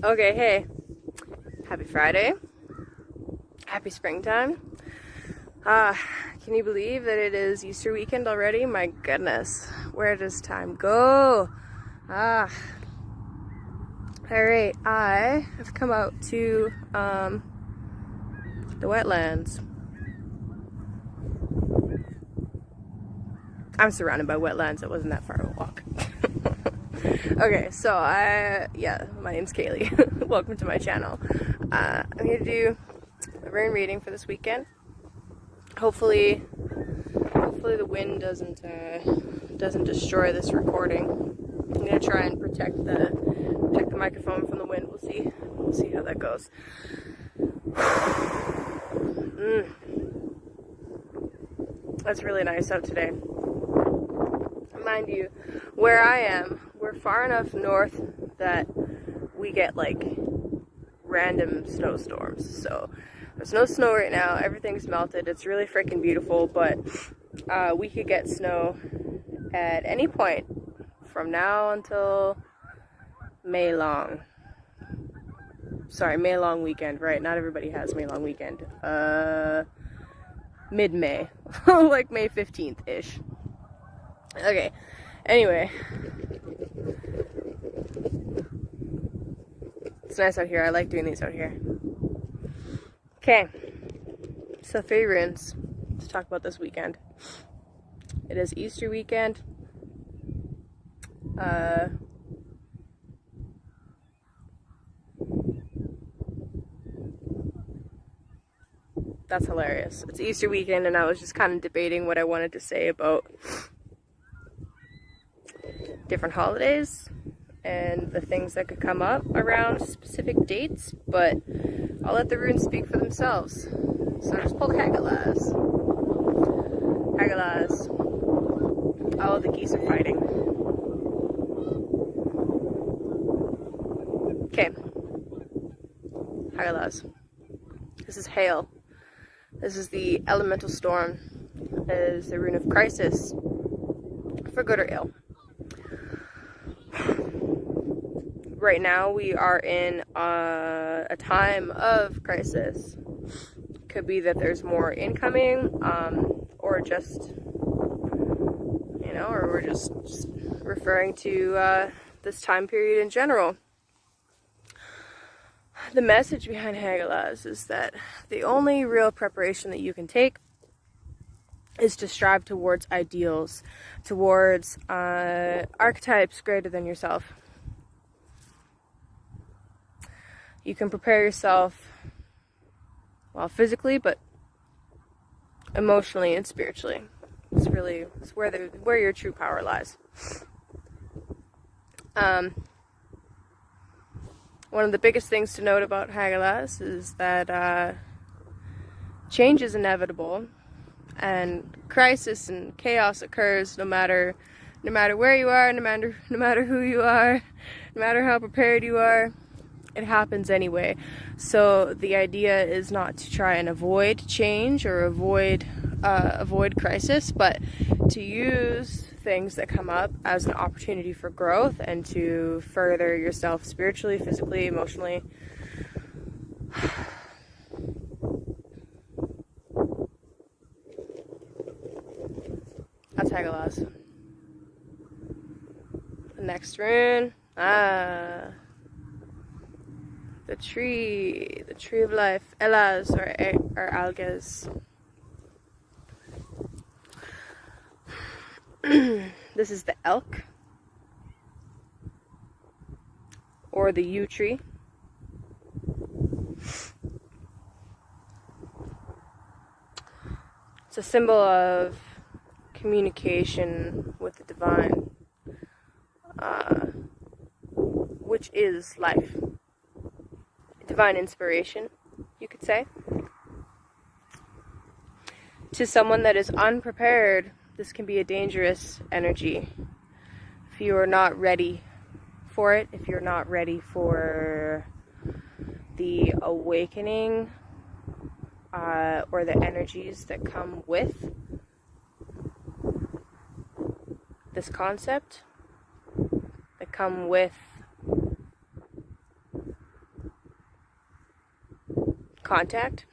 Okay, hey, happy Friday, happy springtime. Ah, can you believe that it is Easter weekend already? My goodness, where does time go? Ah, all right, I have come out to the wetlands. I'm surrounded by wetlands. It wasn't that far of a walk. Okay, so my name's Kayleigh. Welcome to my channel. I'm here to do a Rune reading for this weekend. Hopefully the wind doesn't destroy this recording. I'm gonna try and protect the microphone from the wind. We'll see how that goes. That's really nice out today. Mind you, where I am, we're far enough north that we get like random snowstorms. So there's no snow right now, everything's melted, it's really freaking beautiful, but we could get snow at any point from now until May long. Sorry, May long weekend, right? Not everybody has May long weekend. Mid-May, like May 15th-ish. Okay, anyway. It's nice out here. I like doing these out here. Okay, so 3 runes to talk about this weekend. It is Easter weekend. That's hilarious. It's Easter weekend and I was just kind of debating what I wanted to say about different holidays and the things that could come up around specific dates, but I'll let the runes speak for themselves. So I just pulled Hagalaz. Hagalaz. Oh, the geese are fighting. Okay. Hagalaz. This is hail. This is the elemental storm. It is the rune of crisis, for good or ill. Right now we are in a time of crisis. Could be that there's more incoming, or just, or we're just referring to this time period in general. The message behind Hagalaz is that the only real preparation that you can take is to strive towards ideals, towards archetypes greater than yourself. You can prepare yourself, well, physically, but emotionally and spiritually. It's where your true power lies. One of the biggest things to note about Hagalaz is that change is inevitable, and crisis and chaos occurs no matter where you are, no matter who you are, no matter how prepared you are. It happens anyway. So the idea is not to try and avoid change or avoid crisis, but to use things that come up as an opportunity for growth and to further yourself spiritually, physically, emotionally. That's Hagalaz. The next rune. The tree of life, Elaz or Algas. This is the elk, or the yew tree. It's a symbol of communication with the divine, which is life. Divine inspiration, you could say. To someone that is unprepared, this can be a dangerous energy. If you are not ready for it, if you're not ready for the awakening or the energies that come with this concept, that come with contact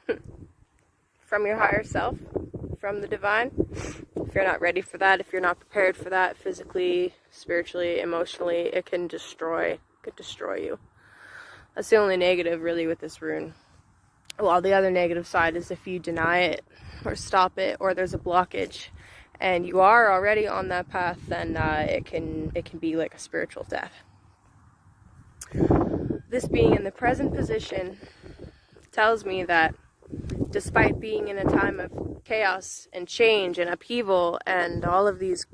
from your higher self, from the divine. If you're not ready for that, if you're not prepared for that physically, spiritually, emotionally, it can destroy you. That's the only negative really with this rune. Well, the other negative side is if you deny it or stop it, or there's a blockage and you are already on that path, then it can be like a spiritual death. This being in the present position tells me that despite being in a time of chaos and change and upheaval and all of this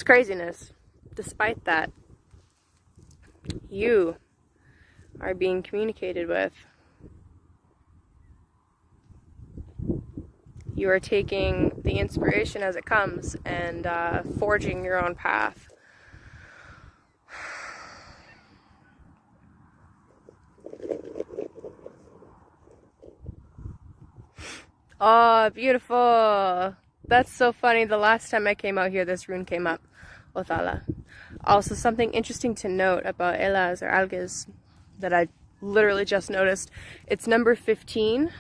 craziness, despite that, you are being communicated with. You are taking the inspiration as it comes and forging your own path. Oh, beautiful. That's so funny. The last time I came out here, this rune came up. Othala. Also, something interesting to note about Elas or Alges that I literally just noticed. It's number 15.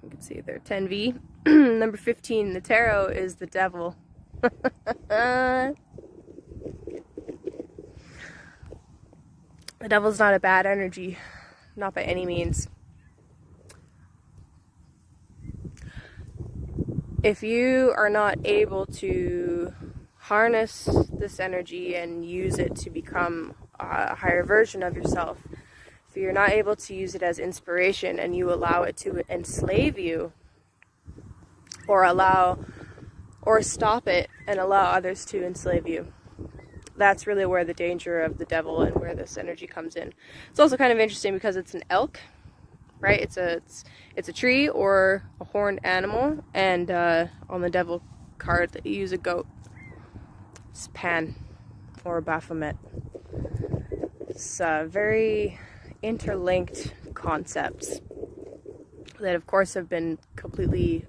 You can see there, 10V. Number 15 in the tarot is the devil. The devil's not a bad energy. Not by any means. If you are not able to harness this energy and use it to become a higher version of yourself, if you're not able to use it as inspiration and you allow it to enslave you, or stop it and allow others to enslave you, that's really where the danger of the devil and where this energy comes in. It's also kind of interesting because it's an elk, right? It's a tree or a horned animal, and on the devil card that you use a goat. It's Pan or Baphomet. It's very interlinked concepts that of course have been completely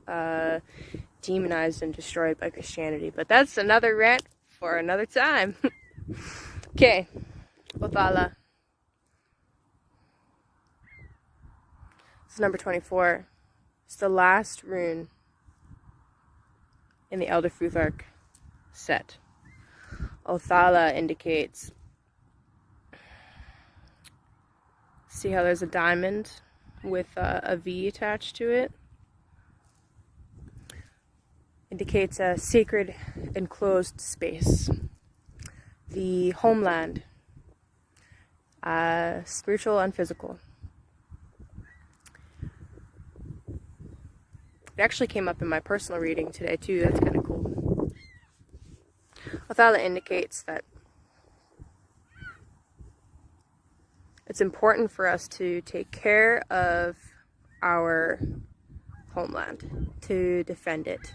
demonized and destroyed by Christianity, but that's another rant for another time. Okay, Othala. This is number 24. It's the last rune in the Elder Futhark set. Othala indicates, see how there's a diamond with a V attached to it? Indicates a sacred enclosed space. The homeland, spiritual and physical. It actually came up in my personal reading today too. That's kind of cool. Othala indicates that it's important for us to take care of our homeland, to defend it,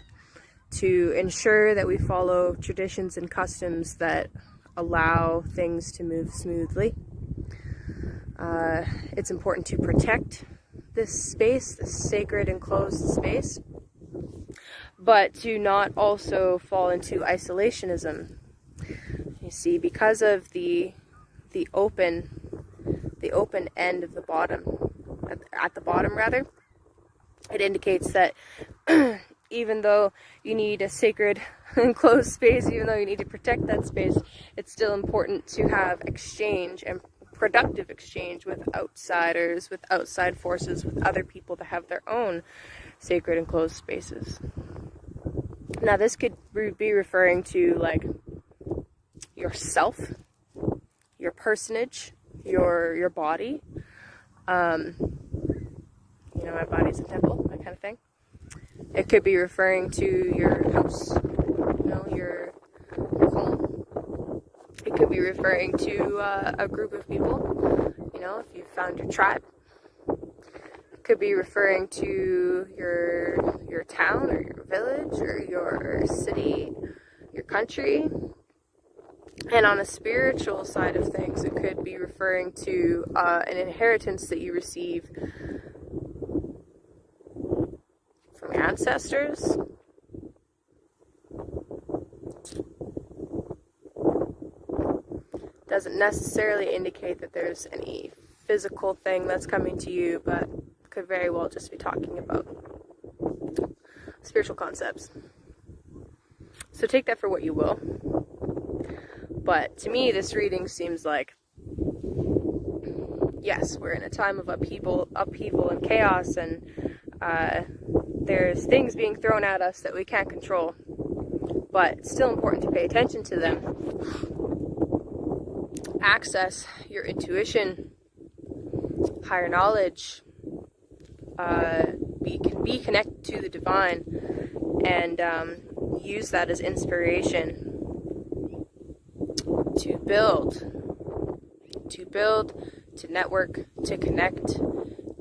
to ensure that we follow traditions and customs that allow things to move smoothly. It's important to protect this space, this sacred enclosed space, but to not also fall into isolationism. You see, because of the open end of the bottom, at the bottom rather, it indicates that even though you need a sacred enclosed space, even though you need to protect that space, it's still important to have exchange and productive exchange with outsiders, with outside forces, with other people that have their own sacred enclosed spaces. Now this could be referring to like yourself, your personage, your body. You know, my body's a temple, that kind of thing. It could be referring to your house, you know, your home. It could be referring to a group of people, you know, if you found your tribe. It could be referring to your town or your village or your city, your country. And on a spiritual side of things, it could be referring to an inheritance that you receive from your ancestors. Doesn't necessarily indicate that there's any physical thing that's coming to you, but could very well just be talking about spiritual concepts. So take that for what you will. But to me, this reading seems like, yes, we're in a time of upheaval and chaos, and there's things being thrown at us that we can't control. But it's still important to pay attention to them. Access your intuition, higher knowledge, be connected to the divine, and use that as inspiration to build, to network, to connect,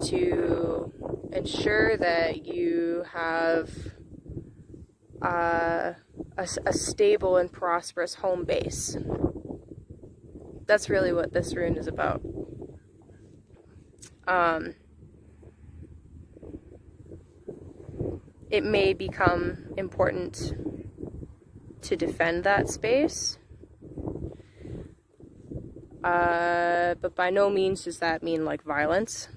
to ensure that you have a stable and prosperous home base. That's really what this rune is about. It may become important to defend that space, but by no means does that mean like violence.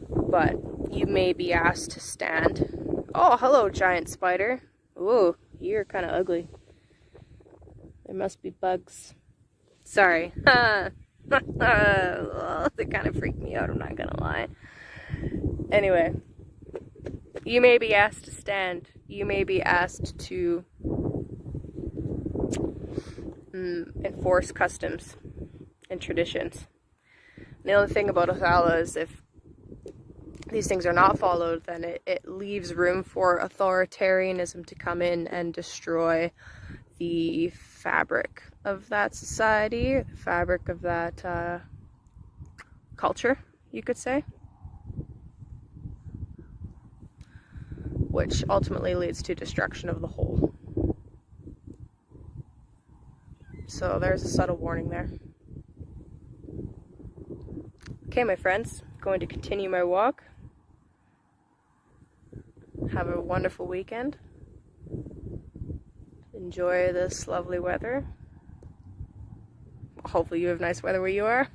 But you may be asked to stand. Oh, hello, giant spider. Ooh, you're kind of ugly. There must be bugs. Sorry. They kind of freaked me out, I'm not gonna lie. Anyway, you may be asked to stand. You may be asked to enforce customs and traditions. The only thing about Othala is if these things are not followed, then it leaves room for authoritarianism to come in and destroy the fabric of that society, the fabric of that culture, you could say. Which ultimately leads to destruction of the whole. So there's a subtle warning there. Okay, my friends, going to continue my walk. Have a wonderful weekend. Enjoy this lovely weather. Hopefully you have nice weather where you are.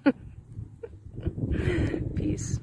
Peace.